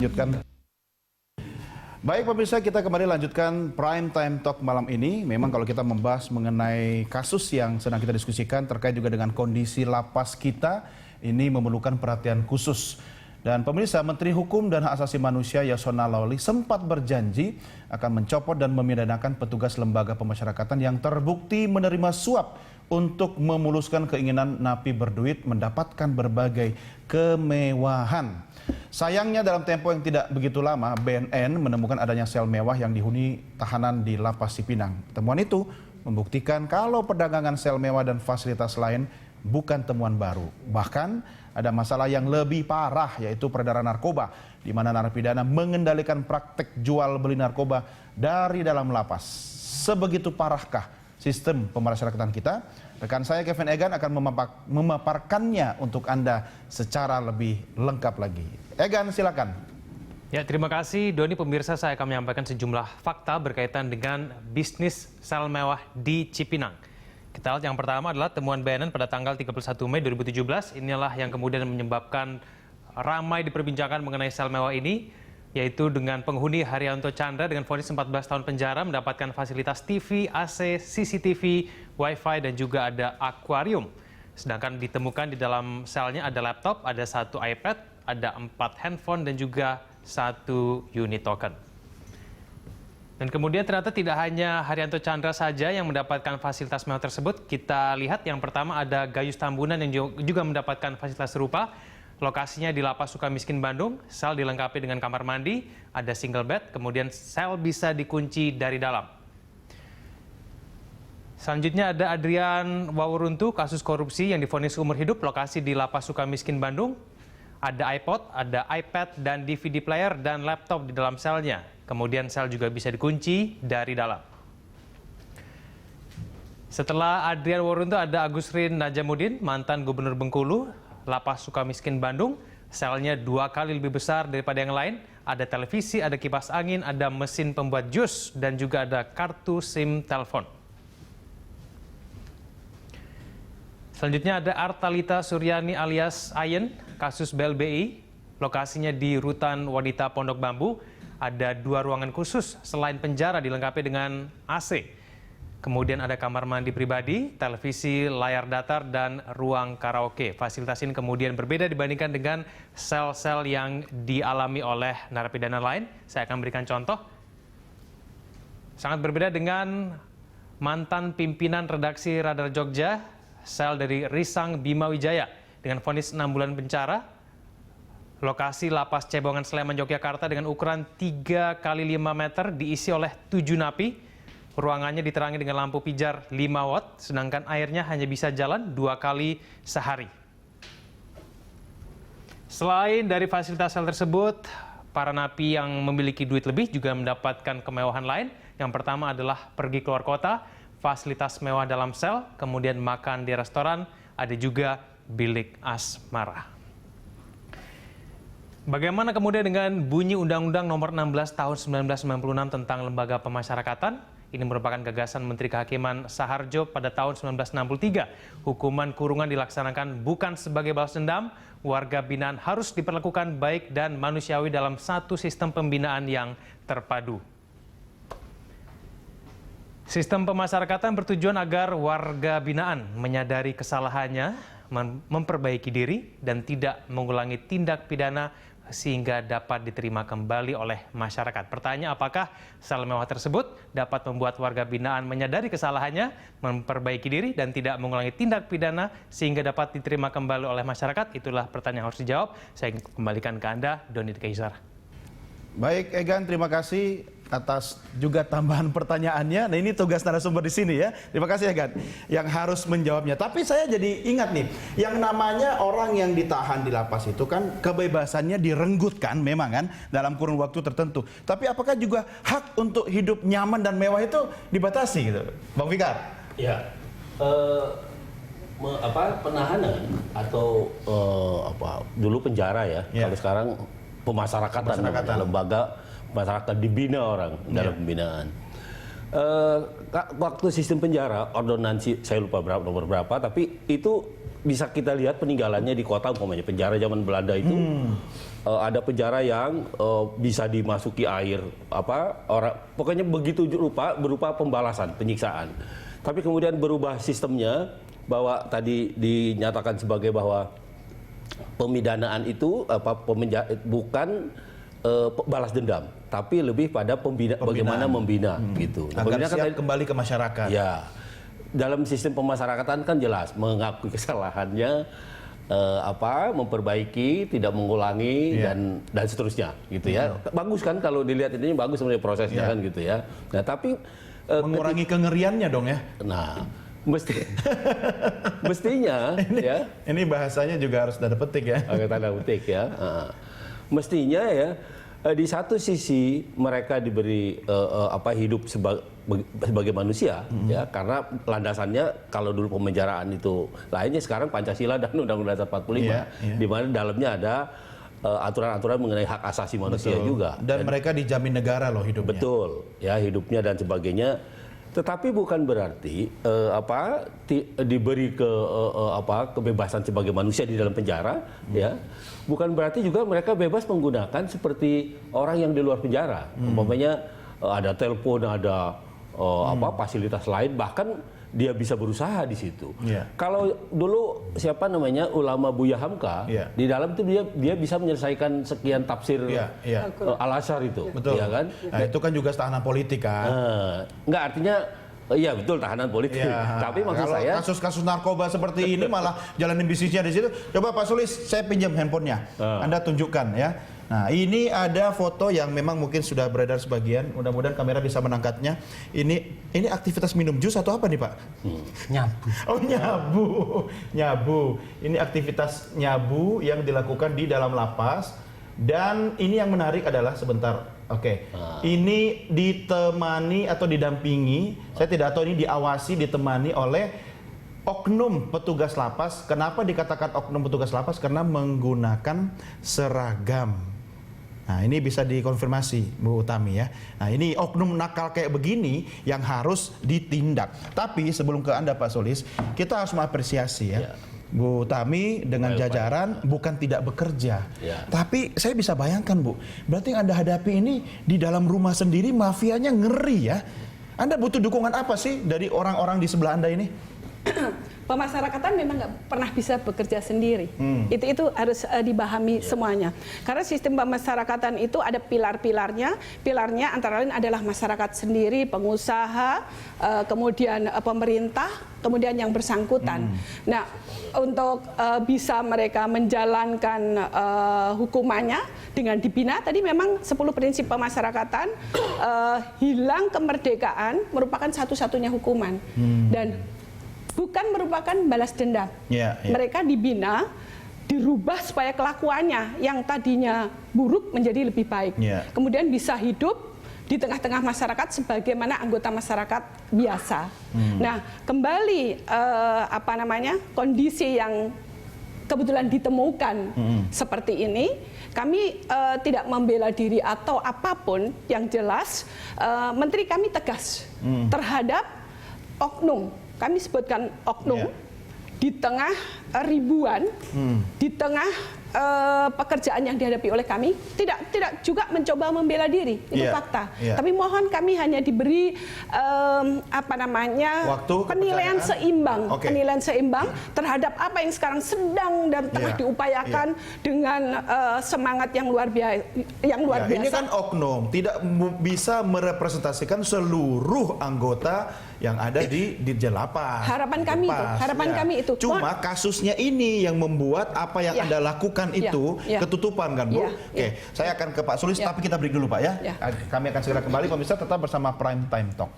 lanjutkan. Baik pemirsa, kita kembali lanjutkan Prime Time Talk malam ini. Memang kalau kita membahas mengenai kasus yang sedang kita diskusikan terkait juga dengan kondisi lapas kita, ini memerlukan perhatian khusus. Dan pemirsa, Menteri Hukum dan Hak Asasi Manusia Yasona Lawli sempat berjanji akan mencopot dan memidanakan petugas lembaga pemasyarakatan yang terbukti menerima suap untuk memuluskan keinginan napi berduit mendapatkan berbagai kemewahan. Sayangnya dalam tempo yang tidak begitu lama, BNN menemukan adanya sel mewah yang dihuni tahanan di Lapas Cipinang. Temuan itu membuktikan kalau perdagangan sel mewah dan fasilitas lain bukan temuan baru. Bahkan ada masalah yang lebih parah, yaitu peredaran narkoba, di mana narapidana mengendalikan praktek jual beli narkoba dari dalam lapas. Sebegitu parahkah sistem pemasyarakatan kita? Rekan saya Kevin Egan akan memaparkannya untuk Anda secara lebih lengkap lagi. Egan, silakan. Ya, terima kasih Doni. Pemirsa, saya akan menyampaikan sejumlah fakta berkaitan dengan bisnis sel mewah di Cipinang. Kita lihat yang pertama adalah temuan BNN pada tanggal 31 Mei 2017. Inilah yang kemudian menyebabkan ramai diperbincangkan mengenai sel mewah ini, yaitu dengan penghuni Haryanto Chandra dengan vonis 14 tahun penjara mendapatkan fasilitas TV, AC, CCTV, Wi-Fi, dan juga ada akuarium. Sedangkan ditemukan di dalam selnya ada laptop, ada 1 iPad, ada 4 handphone, dan juga 1 unit token. Dan kemudian ternyata tidak hanya Haryanto Chandra saja yang mendapatkan fasilitas mewah tersebut. Kita lihat yang pertama ada Gayus Tambunan yang juga mendapatkan fasilitas serupa. Lokasinya di Lapas Sukamiskin Bandung, sel dilengkapi dengan kamar mandi, ada single bed, kemudian sel bisa dikunci dari dalam. Selanjutnya ada Adrian Wawuruntu, kasus korupsi yang divonis umur hidup, lokasi di Lapas Sukamiskin Bandung. Ada iPod, ada iPad, dan DVD player, dan laptop di dalam selnya. Kemudian sel juga bisa dikunci dari dalam. Setelah Adrian Wawuruntu ada Agusrin Najamuddin, mantan Gubernur Bengkulu, Lapas Sukamiskin Bandung. Selnya 2 kali lebih besar daripada yang lain. Ada televisi, ada kipas angin, ada mesin pembuat jus, dan juga ada kartu SIM telepon. Selanjutnya ada Artalita Suryani alias Ayen, kasus BLBI. Lokasinya di Rutan Wanita Pondok Bambu. Ada 2 ruangan khusus, selain penjara dilengkapi dengan AC. Kemudian ada kamar mandi pribadi, televisi, layar datar, dan ruang karaoke. Fasilitas ini kemudian berbeda dibandingkan dengan sel-sel yang dialami oleh narapidana lain. Saya akan berikan contoh. Sangat berbeda dengan mantan pimpinan redaksi Radar Jogja, sel dari Risang Bima Wijaya, dengan vonis 6 bulan penjara. Lokasi Lapas Cebongan Sleman Yogyakarta dengan ukuran 3 x 5 meter diisi oleh 7 napi. Ruangannya diterangi dengan lampu pijar 5 watt, sedangkan airnya hanya bisa jalan 2 kali sehari. Selain dari fasilitas sel tersebut, para napi yang memiliki duit lebih juga mendapatkan kemewahan lain. Yang pertama adalah pergi keluar kota, fasilitas mewah dalam sel, kemudian makan di restoran, ada juga bilik asmara. Bagaimana kemudian dengan bunyi Undang-Undang Nomor 16 Tahun 1996 tentang Lembaga Pemasyarakatan? Ini merupakan gagasan Menteri Kehakiman Saharjo pada tahun 1963. Hukuman kurungan dilaksanakan bukan sebagai balas dendam, warga binaan harus diperlakukan baik dan manusiawi dalam satu sistem pembinaan yang terpadu. Sistem pemasyarakatan bertujuan agar warga binaan menyadari kesalahannya, memperbaiki diri, dan tidak mengulangi tindak pidana sehingga dapat diterima kembali oleh masyarakat. Pertanyaan, apakah sel mewah tersebut dapat membuat warga binaan menyadari kesalahannya, memperbaiki diri, dan tidak mengulangi tindak pidana sehingga dapat diterima kembali oleh masyarakat? Itulah pertanyaan yang harus dijawab. Saya ingin kembalikan ke Anda, Doni Kaisar. Baik, Egan, terima kasih atas juga tambahan pertanyaannya. Nah, ini tugas narasumber di sini ya. Terima kasih Egan yang harus menjawabnya. Tapi saya jadi ingat nih, yang namanya orang yang ditahan di lapas itu kan kebebasannya direnggut kan, memang kan, dalam kurun waktu tertentu. Tapi apakah juga hak untuk hidup nyaman dan mewah itu dibatasi gitu, Bang Fikar? Ya, penahanan atau dulu penjara ya. Kalau sekarang pemasyarakatan. Lembaga masyarakat dibina orang dalam pembinaan. Waktu sistem penjara, ordonansi saya lupa nomor berapa, tapi itu bisa kita lihat peninggalannya di kota, umpamanya penjara zaman Belanda itu ada penjara yang bisa dimasuki air, pokoknya begitu berupa pembalasan, penyiksaan. Tapi kemudian berubah sistemnya bahwa tadi dinyatakan sebagai bahwa pemidanaan itu bukan balas dendam, tapi lebih pada bagaimana membina gitu. Agar siap kembali ke masyarakat. Ya, dalam sistem pemasyarakatan kan jelas mengakui kesalahannya, memperbaiki, tidak mengulangi dan seterusnya gitu ya. Bagus kan kalau dilihat ini bagus sebenarnya prosesnya kan gitu ya. Nah tapi mengurangi kengeriannya dong ya. Nah mestinya ya. Ini bahasanya juga harus tanda petik ya. Tanda petik ya. Mestinya ya di satu sisi mereka diberi hidup sebagai manusia ya, karena landasannya kalau dulu pemenjaraan itu lainnya, sekarang Pancasila dan Undang-Undang Dasar 45 di mana dalamnya ada aturan-aturan mengenai hak asasi manusia juga. Dan mereka dijamin negara loh hidupnya. Betul ya, hidupnya dan sebagainya. Tetapi bukan berarti diberi kebebasan sebagai manusia di dalam penjara ya. Bukan berarti juga mereka bebas menggunakan seperti orang yang di luar penjara. Umpamanya ada telepon, ada fasilitas lain, bahkan dia bisa berusaha di situ. Kalau dulu ulama Buya Hamka di dalam itu dia bisa menyelesaikan sekian tafsir Al-Azhar itu. Betul. Ya kan? Nah, itu kan juga tahanan politik kan. Enggak, artinya iya betul, tahanan politik. Tapi maksud kalau saya kasus-kasus narkoba seperti ini malah jalanin bisnisnya di situ. Coba Pak Sulis, saya pinjam handphonenya. Anda tunjukkan ya. Nah, ini ada foto yang memang mungkin sudah beredar sebagian. Mudah-mudahan kamera bisa menangkapnya. Ini aktivitas minum jus atau apa nih, Pak? Nyabu. Oh, nyabu. Ini aktivitas nyabu yang dilakukan di dalam lapas. Dan ini yang menarik adalah sebentar. Oke. Ini ditemani atau didampingi, saya tidak tahu ini diawasi, ditemani oleh oknum petugas lapas. Kenapa dikatakan oknum petugas lapas? Karena menggunakan seragam. Nah, ini bisa dikonfirmasi Bu Utami ya. Nah, ini oknum nakal kayak begini yang harus ditindak. Tapi sebelum ke Anda Pak Sulis, kita harus mengapresiasi ya. Bu Utami dengan jajaran bukan tidak bekerja. Tapi saya bisa bayangkan Bu, berarti yang Anda hadapi ini di dalam rumah sendiri mafianya ngeri ya. Anda butuh dukungan apa sih dari orang-orang di sebelah Anda ini? Pemasyarakatan memang nggak pernah bisa bekerja sendiri. Itu harus dipahami semuanya. Karena sistem pemasyarakatan itu ada pilar-pilarnya. Pilarnya antara lain adalah masyarakat sendiri, pengusaha, kemudian pemerintah, kemudian yang bersangkutan. Nah, untuk bisa mereka menjalankan hukumannya dengan dibina, tadi memang 10 prinsip pemasyarakatan, hilang kemerdekaan merupakan satu-satunya hukuman. Dan bukan merupakan balas dendam. Mereka dibina, dirubah supaya kelakuannya yang tadinya buruk menjadi lebih baik. Kemudian bisa hidup di tengah-tengah masyarakat sebagaimana anggota masyarakat biasa. Nah, kembali kondisi yang kebetulan ditemukan seperti ini, kami tidak membela diri atau apapun, yang jelas menteri kami tegas terhadap oknum. Kami sebutkan oknum di tengah ribuan, di tengah pekerjaan yang dihadapi oleh kami, tidak juga mencoba membela diri, itu fakta. Tapi mohon kami hanya diberi waktu, penilaian seimbang, penilaian seimbang terhadap apa yang sekarang sedang dan tengah diupayakan dengan semangat yang luar biasa. Ini kan oknum, tidak bisa merepresentasikan seluruh anggota yang ada di Dirjen Lapas. Harapan kami itu. Cuma kasusnya ini yang membuat apa yang Anda lakukan itu ketutupan kan Bu? Oke, saya akan ke Pak Sulis, tapi kita break dulu Pak ya. Kami akan segera kembali, pemirsa tetap bersama Prime Time Talk.